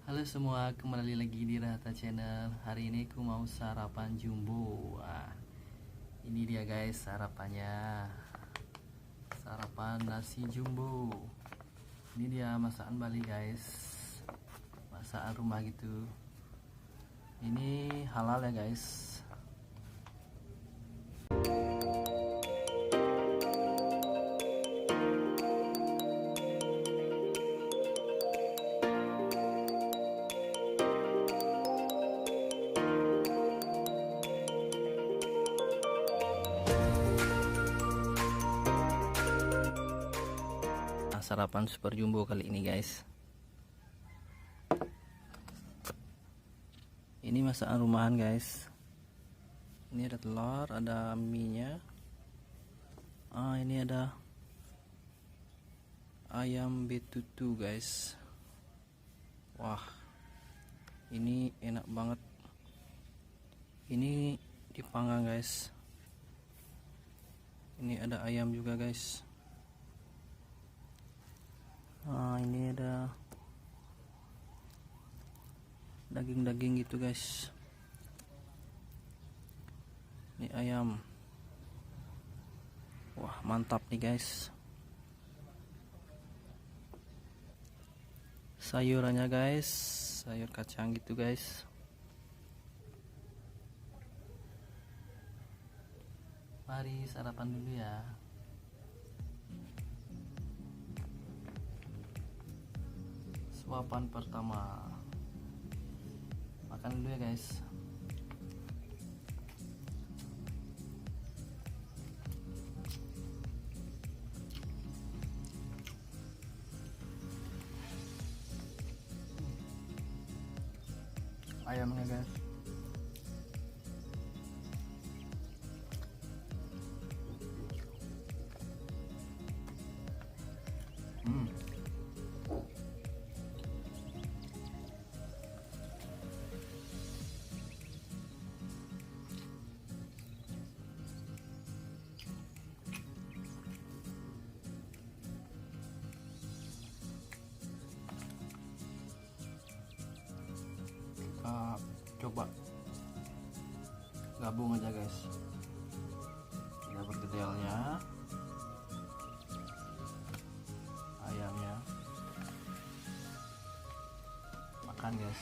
Halo semua, kembali lagi di Rahata Channel. Hari ini aku mau sarapan jumbo. Wah, ini dia guys sarapannya. Sarapan nasi jumbo. Ini dia masakan Bali guys. Masakan rumah gitu. Ini halal ya guys. Sarapan super jumbo kali ini guys. Ini masakan rumahan guys. Ini ada telur, ada mie nya. Ini ada ayam betutu guys. Wah, ini enak banget. Ini dipanggang guys. Ini ada ayam juga guys. Ini ada daging-daging gitu guys. Ini ayam. Wah, mantap nih guys. Sayurannya guys, sayur kacang gitu guys. Mari sarapan dulu ya. Suapan pertama, makan dulu ya guys. Ayamnya guys, coba gabung aja guys. Kita bergedelnya, ayamnya, makan guys.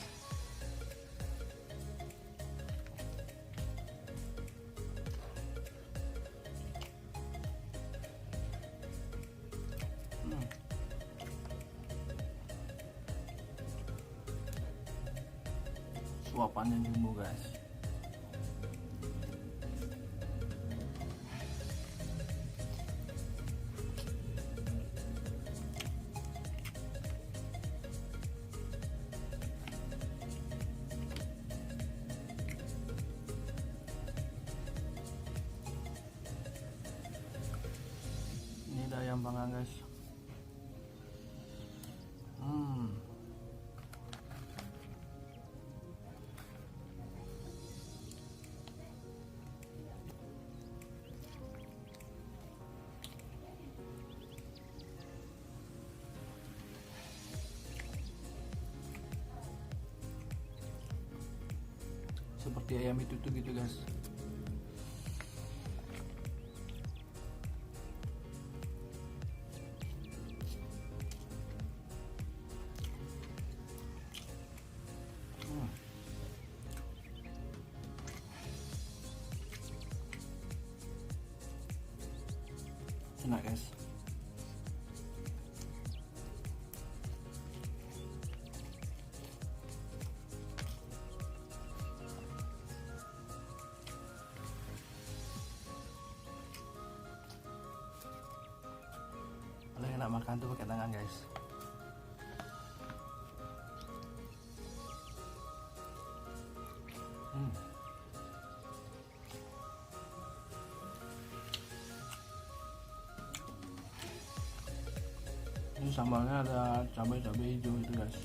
Suapannya jumbo guys. Ini ada ayam panggang guys. Seperti ayam itu tuh gitu guys. Enak guys. Paling enak makan tuh pakai tangan guys. Ini sambalnya ada cabai-cabai hijau itu guys.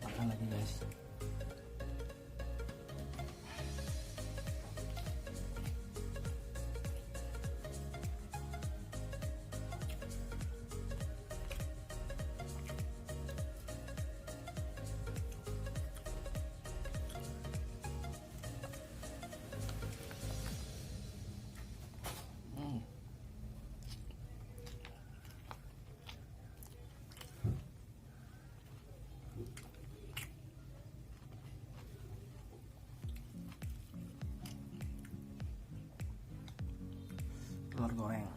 Makan lagi guys. telur goreng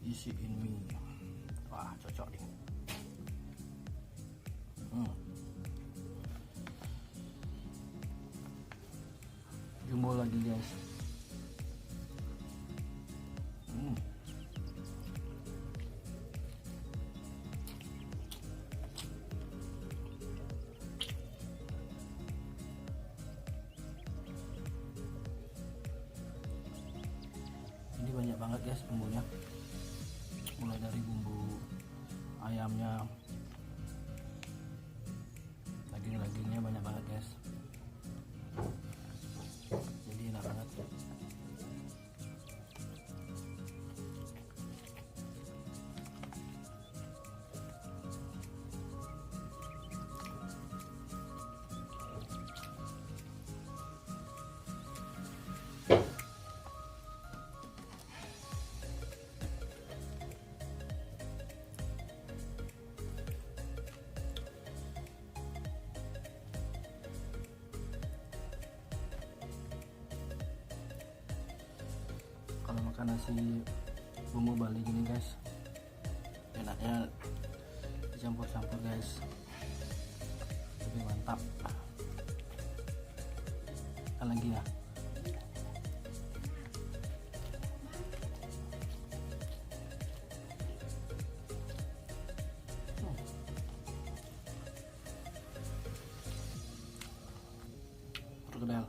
isiin mie. Wah, cocok nih. Jumbo lagi guys. Ini banyak banget guys bumbunya, mulai dari bumbu ayamnya, dagingnya banyak banget guys, jadi enak banget. Kalau makan nasi bumbu Bali gini guys, enaknya dicampur-campur guys, lebih mantap. Kan lagi ya. Perkedel.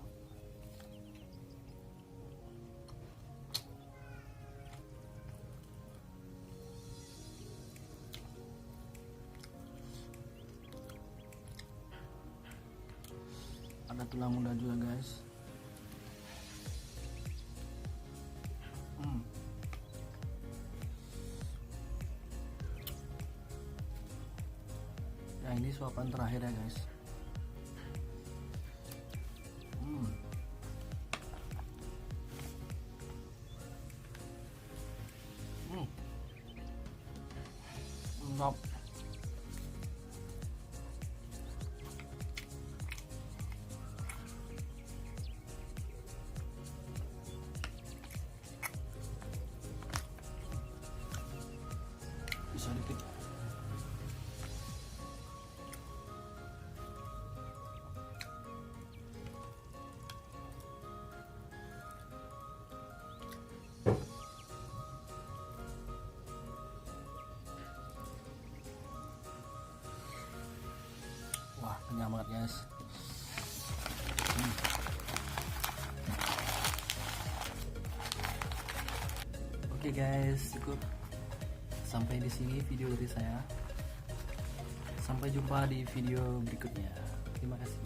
Ada tulang muda juga guys. Ya ini suapan terakhir ya guys. Mantap. Bisa dikit. Wah, kenyang banget guys. Oke guys, cukup sampai di sini video dari saya. Sampai jumpa di video berikutnya. Terima kasih.